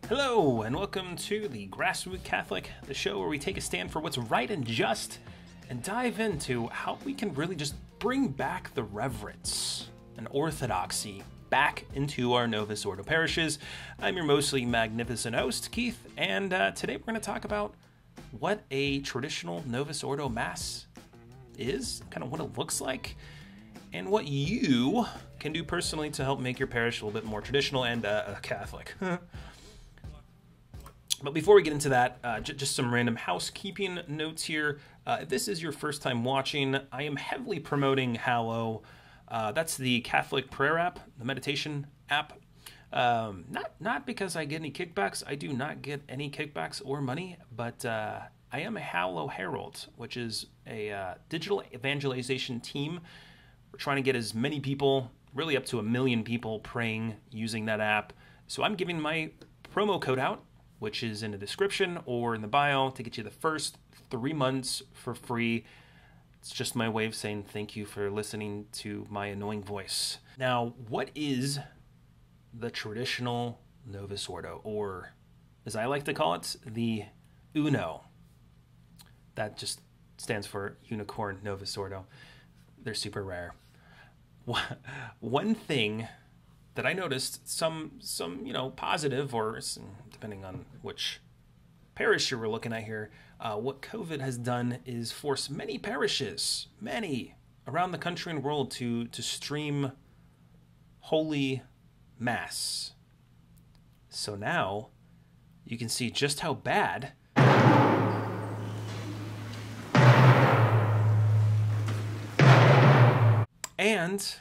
Hello, and welcome to the Grassroots Catholic, the show where we take a stand for what's right and just, and dive into how we can really just bring back the reverence and orthodoxy back into our Novus Ordo parishes. I'm your mostly magnificent host, Keith, and today we're going to talk about what a traditional Novus Ordo Mass is, kind of what it looks like, and what you can do personally to help make your parish a little bit more traditional and Catholic. But before we get into that, just some random housekeeping notes here. If this is your first time watching, I am heavily promoting Hallow. That's the Catholic prayer app, the meditation app. Not because I get any kickbacks. I do not get any kickbacks or money, but I am a Hallow Herald, which is a digital evangelization team. We're trying to get as many people, really up to 1 million people, praying using that app. So I'm giving my promo code out, which is in the description or in the bio, to get you the first 3 months for free. It's just my way of saying thank you for listening to my annoying voice. Now, what is the traditional Novus Ordo, or as I like to call it, the UNO? That just stands for Unicorn Novus Ordo. They're super rare. One thing that I noticed, some positive, or depending on which parish you were looking at here, what COVID has done is force many parishes, many around the country and world, to stream Holy Mass. So now you can see just how bad and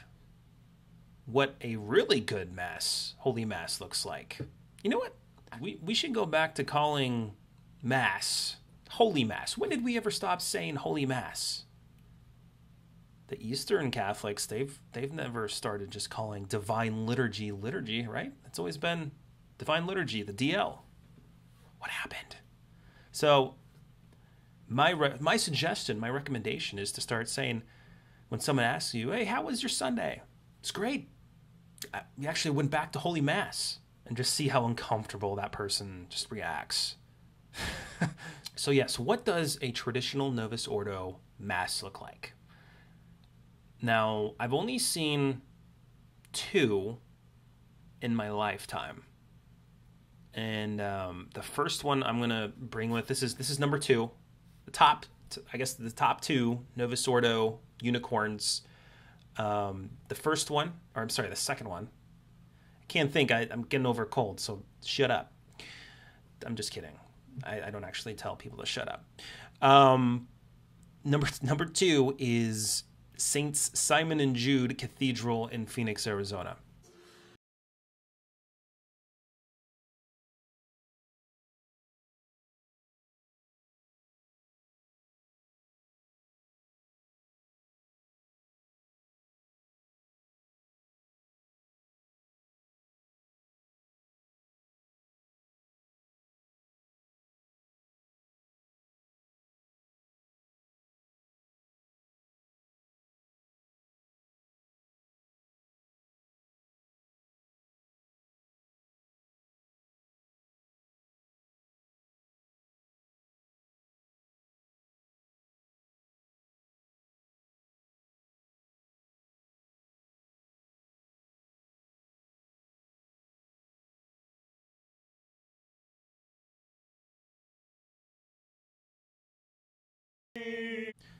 what a really good Mass, Holy Mass, looks like. You know what? We should go back to calling Mass Holy Mass. When did we ever stop saying Holy Mass? The Eastern Catholics, they've never started just calling Divine Liturgy, right? It's always been Divine Liturgy, the DL. What happened? So my suggestion, my recommendation is to start saying, when someone asks you, hey, how was your Sunday? It's great. We actually went back to Holy Mass, and just see how uncomfortable that person just reacts. So yes, what does a traditional Novus Ordo Mass look like? Now, I've only seen 2 in my lifetime. And the first one I'm going to bring with, this is number 2. The top 2 Novus Ordo unicorns. The second one. I can't think. I'm getting over a cold, so shut up. I'm just kidding. I don't actually tell people to shut up. Number 2 is Saints Simon and Jude Cathedral in Phoenix, Arizona.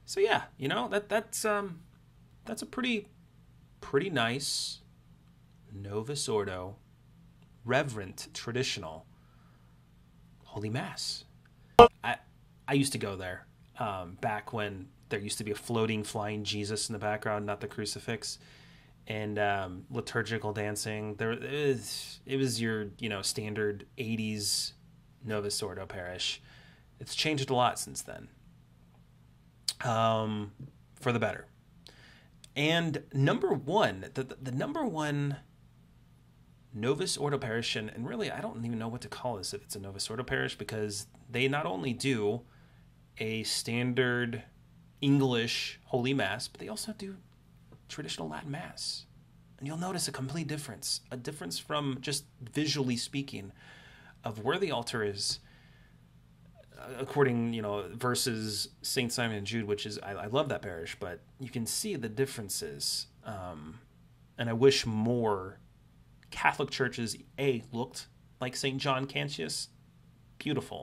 So yeah, that's a pretty nice Novus Ordo, reverent, traditional Holy Mass. I used to go there back when there used to be a floating, flying Jesus in the background, not the crucifix, and liturgical dancing. It was your standard 80s Novus Ordo parish. It's changed a lot since then. For the better. And number 1, the number 1 Novus Ordo parish, and really I don't even know what to call this if it's a Novus Ordo parish, because they not only do a standard English Holy Mass, but they also do traditional Latin Mass. And you'll notice a complete difference, a difference from just visually speaking. of where the altar is, according, versus St. Simon and Jude, which is, I love that parish, but you can see the differences. And I wish more Catholic churches, looked like St. John Cantius. Beautiful.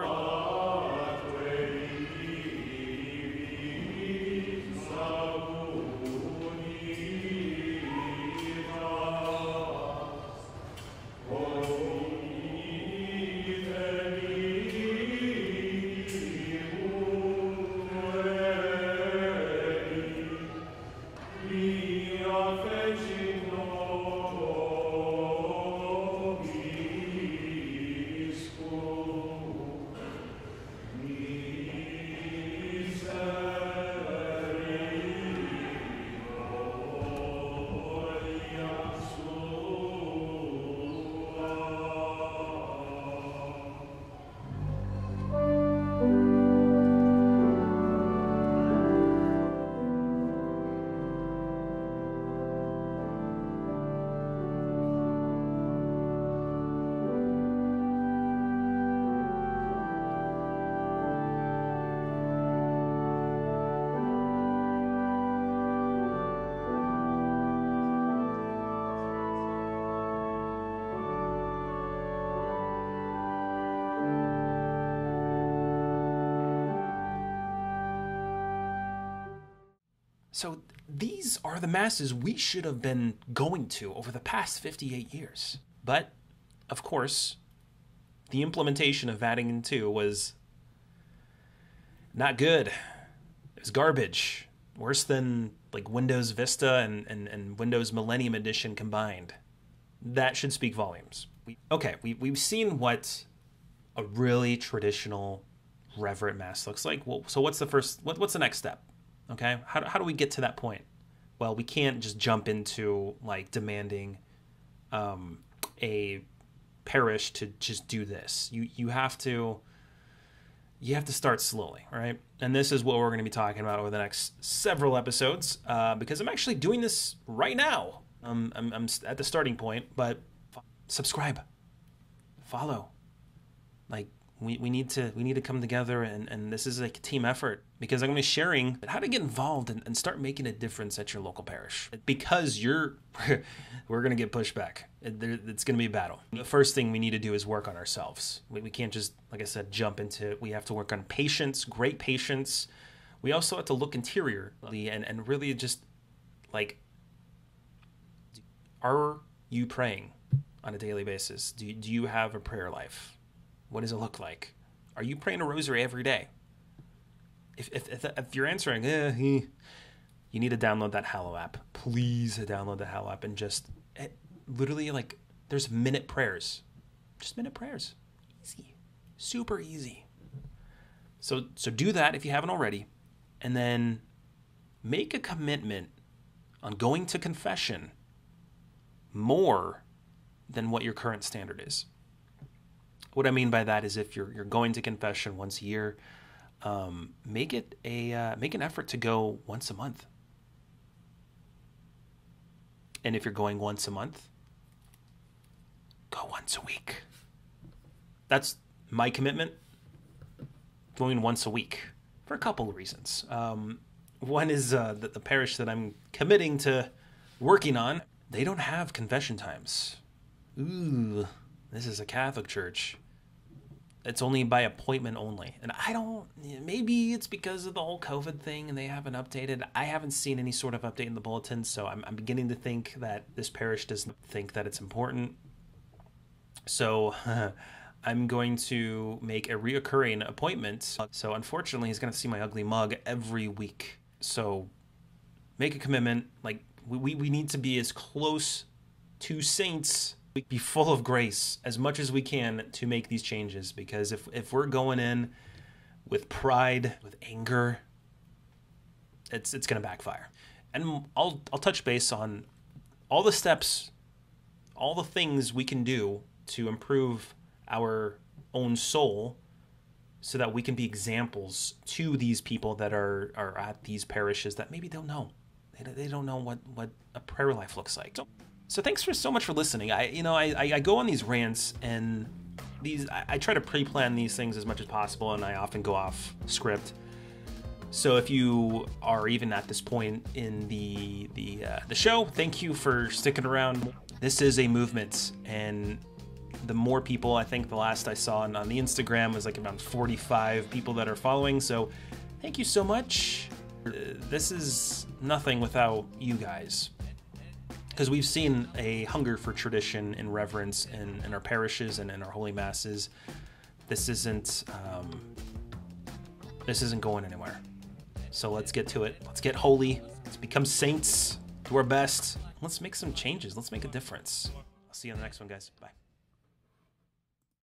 So these are the masses we should have been going to over the past 58 years. But, of course, the implementation of Vatican II was not good. It was garbage. Worse than like Windows Vista and Windows Millennium Edition combined. That should speak volumes. We've seen what a really traditional reverent mass looks like. Well, so what's the next step? Okay, how do we get to that point? Well, we can't just jump into like demanding a parish to just do this. You have to start slowly, right? And this is what we're going to be talking about over the next several episodes, because I'm actually doing this right now. I'm at the starting point, but subscribe, follow, like. We need to come together, and this is like a team effort, because I'm going to be sharing how to get involved and start making a difference at your local parish, because we're going to get pushed back. It's going to be a battle. The first thing we need to do is work on ourselves. We can't just, like I said, jump into it. We have to work on patience, great patience. We also have to look interiorly and really just like, are you praying on a daily basis? Do you have a prayer life? What does it look like? Are you praying a rosary every day? If you're answering, you need to download that Hallow app. Please download the Hallow app and just literally, like, there's minute prayers. Just minute prayers. Easy. Super easy. So do that if you haven't already. And then make a commitment on going to confession more than what your current standard is. What I mean by that is, if you're going to confession once a year, make an effort to go once a month. And if you're going once a month, go once a week. That's my commitment. Going once a week for a couple of reasons. One is the parish that I'm committing to working on, they don't have confession times. Ooh. This is a Catholic church. It's only by appointment only. And maybe it's because of the whole COVID thing and they haven't updated. I haven't seen any sort of update in the bulletin, so I'm beginning to think that this parish doesn't think that it's important. So I'm going to make a reoccurring appointment. So unfortunately, he's going to see my ugly mug every week. So make a commitment. Like, we need to be as close to saints, be full of grace as much as we can to make these changes, because if we're going in with pride, with anger, it's going to backfire. And I'll touch base on all the steps, all the things we can do to improve our own soul so that we can be examples to these people that are at these parishes that maybe don't know. They don't know what a prayer life looks like. So thanks so much for listening. I go on these rants, and I try to pre-plan these things as much as possible, and I often go off script. So if you are even at this point in the show, thank you for sticking around. This is a movement, and the more people, I think the last I saw on the Instagram was like around 45 people that are following. So thank you so much. This is nothing without you guys, because we've seen a hunger for tradition and reverence in our parishes and in our holy masses. This isn't going anywhere. So let's get to it. Let's get holy. Let's become saints. Do our best. Let's make some changes. Let's make a difference. I'll see you on the next one, guys. Bye.